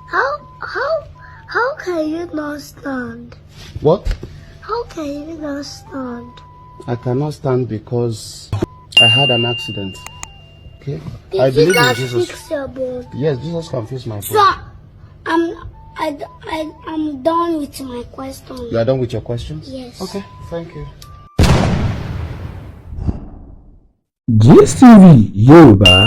How can you not stand? What? How can you not stand? I cannot stand because I had an accident. Okay? I believe in Jesus. Fix your bone? Yes, Jesus can fix my bone. So, I'm done with my question. You are done with your questions? Yes. Okay, thank you. GSTV Yoruba.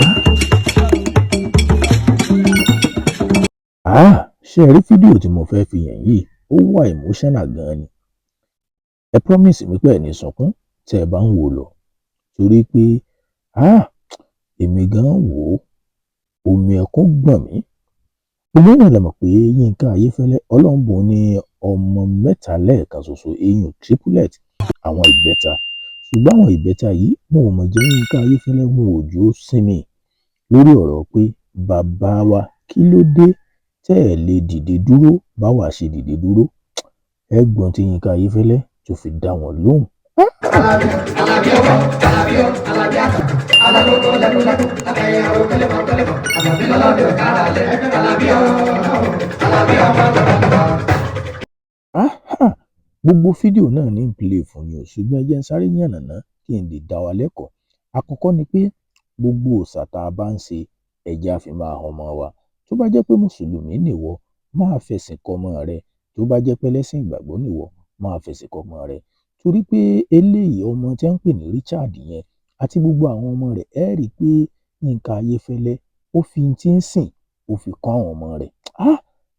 Ṣé ẹ rí fídíò tí mo fẹ́ fi hàn yìí? Ó wà emotional gan ni. Ẹ promise mi pé ẹ ní sunkún tí ẹ bá ń wò lọ. Torí pé èmi gan wò ó, omi ẹkún gbọ̀n mí. Gbogbo ènìyàn lè mọ̀ pé Yinka Ayefele Ọlọ́run bùn ní ọmọ mẹ́ta lẹ́ẹ̀kan ṣoṣo, eyín triplets, àwọn ìbẹ́ta. Ṣùgbọ́n àwọn ìbẹ́ta yìí wọn ò mọ̀ jẹ́ Yinka Ayefele wọn ò jó sinmi lórí ọ̀rọ̀ pé bàbá wa kí ló dé tẹ́ ẹ̀ lè dìde dúró báwa ṣe dìde dúró. Ẹ gbọ́n tí Yinka Ayefele tó fi dá wọn lóhùn. Gbogbo fídíò náà ní play fún ni o, ṣùgbọ́n ẹ jẹ́ n sáré yànnàná kí n lè dá wa lẹ́kọ̀ọ́. Àkọ́kọ́ ni pé gbogbo òòṣà tá a bá ń ṣe ẹja fi máa hàn ọmọ wa. Tó bá jẹ́ pé mùsùlùmí nìwọ, máa fẹ̀sìn kọ́ ọmọ rẹ. Tó bá jẹ́ pé ẹlẹ́sìn ìgbàgbọ́ nìwọ, máa fẹ̀sìn kọ́ ọmọ rẹ. Torí pé eléyìí ọmọ tí wọ́n ń pè ní Richard yẹn àti gbogbo àwọn ọmọ rẹ̀, ẹ rí i pé Yinka Ayefele ó fi tí ń sìn ó fi kọ́ àwọn ọmọ rẹ̀.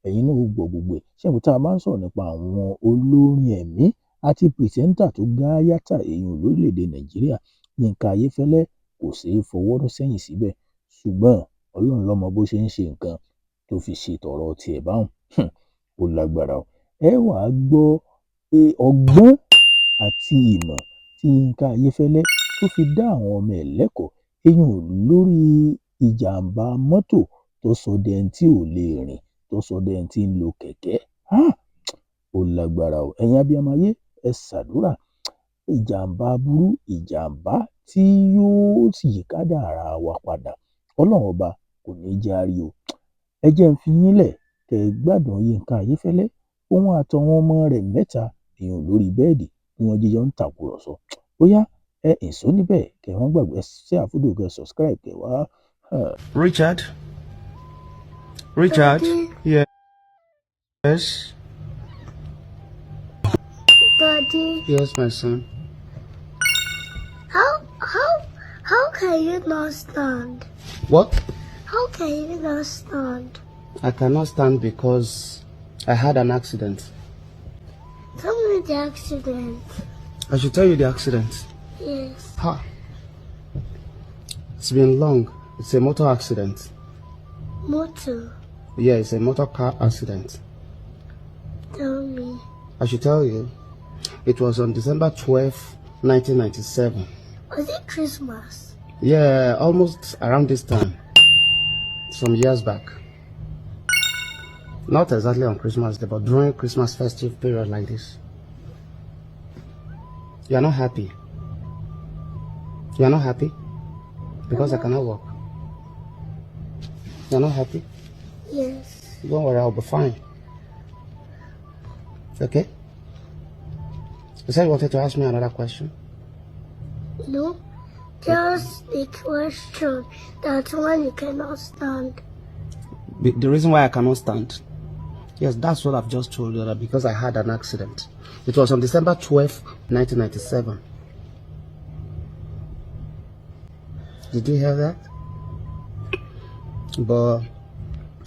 Ẹ̀yin náà ó gbọ́ gbogbo ẹ̀. Ṣé tá a bá ń sọ̀rọ̀ nípa àwọn olórin ẹ̀mí àti pìrìsẹ́ńtà tó gá yàtà èèyàn lórílẹ̀‐èdè Nàìjíríà, Yinka Ayefele kò ṣeé fọwọ́ rọ́ sẹ́yìn síbẹ̀. Ṣùgbọ́n Ọlọ́run ló mọ bó ṣe ń ṣe nǹkan tó fi ṣe tọ̀rọ̀ tiẹ̀ báhùn. Ó lágbára o. Ẹ wà á gbọ́ ọgbọ́n àti ìmọ̀ tí Yinka Ayefele tó fi dá àwọn ọmọ ẹ̀ lẹ́kọ̀ọ́ èèyàn lórí ìjàmbá mọ́tò tó sọ dẹni tí ò lè rìn, tó sọ dẹni tí ń lo kẹ̀kẹ́. Ó lágbára o. Ẹ̀yin abiyamọ ayé, ẹ ṣàdúrà. Ìjàmbá burú, ìjàmbá tí yóò sì yí kádàrá wa padà. Ọlọ́run ọba kò ní jẹ́ á rí o. Ẹ jẹ́ n fi yín lẹ̀ kẹ́ ẹ gbádùn Yinka Ayefele, òun àtàwọn ọmọ rẹ̀ mẹ́ta èèyàn lórí bẹ́ẹ̀dì bí wọ́n jíjọ ń tàkùrọ̀sọ. Ó yá, ẹ ìsó níbẹ̀ kẹ́ wọ́n gbàgbé ṣe àfúdò kẹ́ subscribe kẹ́ wá. Richard? Daddy. Yes? Daddy. Yes, my son. How can you not stand? What? How can you not stand? I cannot stand because I had an accident. Tell me the accident. I should tell you the accident. Yes. It's been long. It's a motor accident. Motor? Yeah, it's a motor car accident. Tell me. I should tell you. It was on December 12th, 1997. Was it Christmas? Yeah, almost around this time. Some years back. Not exactly on Christmas Day, but during Christmas festive period like this. You are not happy. You are not happy? Because I cannot walk. You are not happy? Yes. Don't worry, I'll be fine. Okay? You said you wanted to ask me another question? No. Just a question that one you cannot stand. The reason why I cannot stand? Yes, that's what I've just told you, that because I had an accident. It was on December 12th, 1997. Did you hear that? But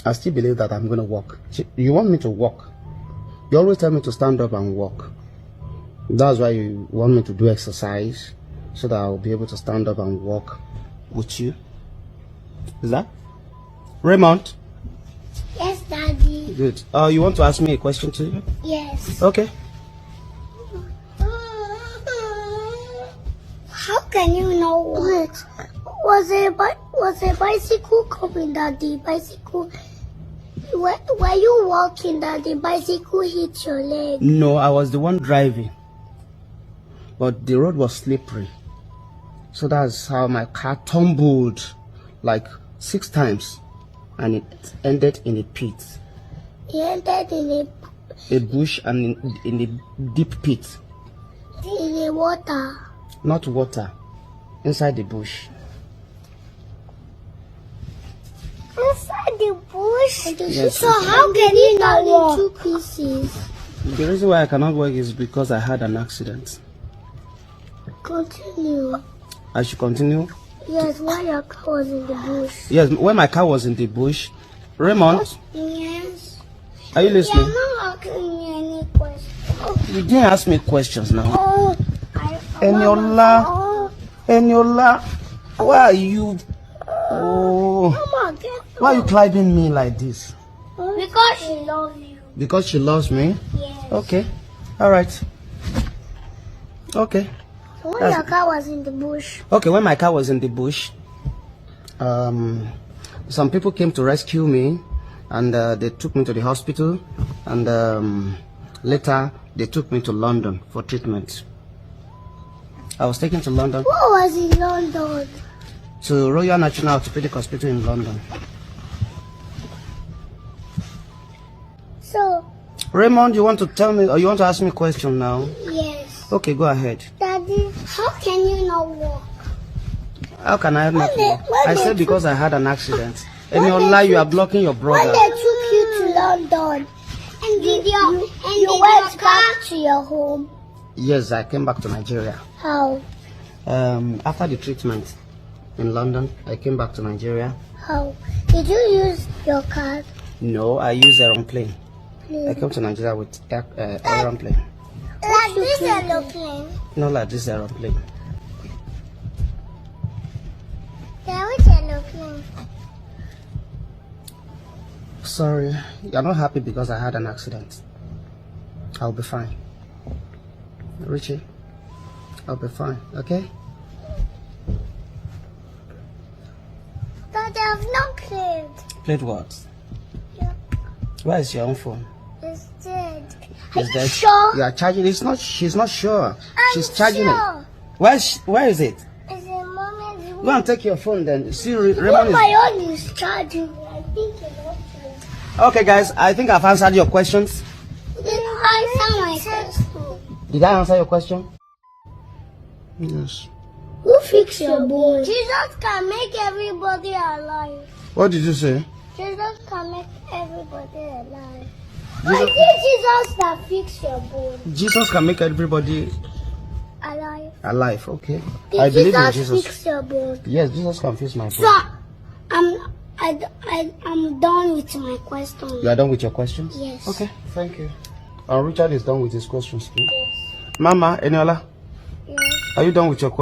I still believe that I'm going to walk. You want me to walk? You always tell me to stand up and walk. That's why you want me to do exercise, so that I'll be able to stand up and walk with you. Is that? Raymond? Yes, Daddy. Good. You want to ask me a question too? Yes. Okay. How can you know what? Was a bicycle coming, Daddy? Bicycle. Were you walking that the bicycle hit your leg? No, I was the one driving. But the road was slippery. So that's how my car tumbled like 6 times. And it ended in a pit. He entered in a bush and in a deep pit. in the water. Not water. Inside the bush. Inside the bush? Yes. So how can you not in two pieces? The reason why I cannot walk is because I had an accident. Continue. I should continue? Yes, while your car was in the bush. Yes, when my car was in the bush. Raymond, Yes. are you listening? You're not asking me any questions. You didn't ask me questions now. Oh, Eniola, why are you? Oh, Mama, get why are you climbing me like this? because she loves you. Because she loves me? Yes. Okay, all right. Okay. So when your car was in the bush. Okay, when my car was in the bush, some people came to rescue me, and they took me to the hospital, and later they took me to London for treatment. I was taken to London. What was in London? To Royal National Orthopedic Hospital in London. So, Raymond, you want to tell me, or you want to ask me a question now? yes. Okay, go ahead. Daddy, how can you not walk? How can I not walk? I said because I had an accident. And When your they lie, you took- are blocking your When brother. they took you to London, and you went back to your home. Yes, I came back to Nigeria. How? After the treatment in London, I came back to Nigeria. How? Did you use your card? No, I used aeroplane. I came to Nigeria with aeroplane. Like this aeroplane? Not like this aeroplane. Yeah, which aeroplane? Sorry, you're not happy because I had an accident. I'll be fine. Richie, I'll be fine, okay? Daddy, I've not played. Played what? Yeah. Where is your own phone? It's dead. Is that Sure. you are charging? It's not. She's not sure. She's charging sure. it. Where is it? It's in Mommy's room. Go and take your phone then. See, No, Raymond is. my own is charging. I think it's not. Okay, guys. I think I've answered your questions. Did I answer my question? Did I answer your question? Yes. Who fixed your bone? Jesus can make everybody alive. What did you say? Jesus can make everybody alive. Jesus- I think Jesus that fixed your bone Jesus can make everybody alive. alive. Okay. Did I believe in Jesus Jesus. fix your bone? Yes, Jesus can fix my So, bone. I'm done with my question. You are done with your questions? Yes. Okay. Thank you. Richard is done with his questions too. Mama, Eniola, Yes. are you done with your questions?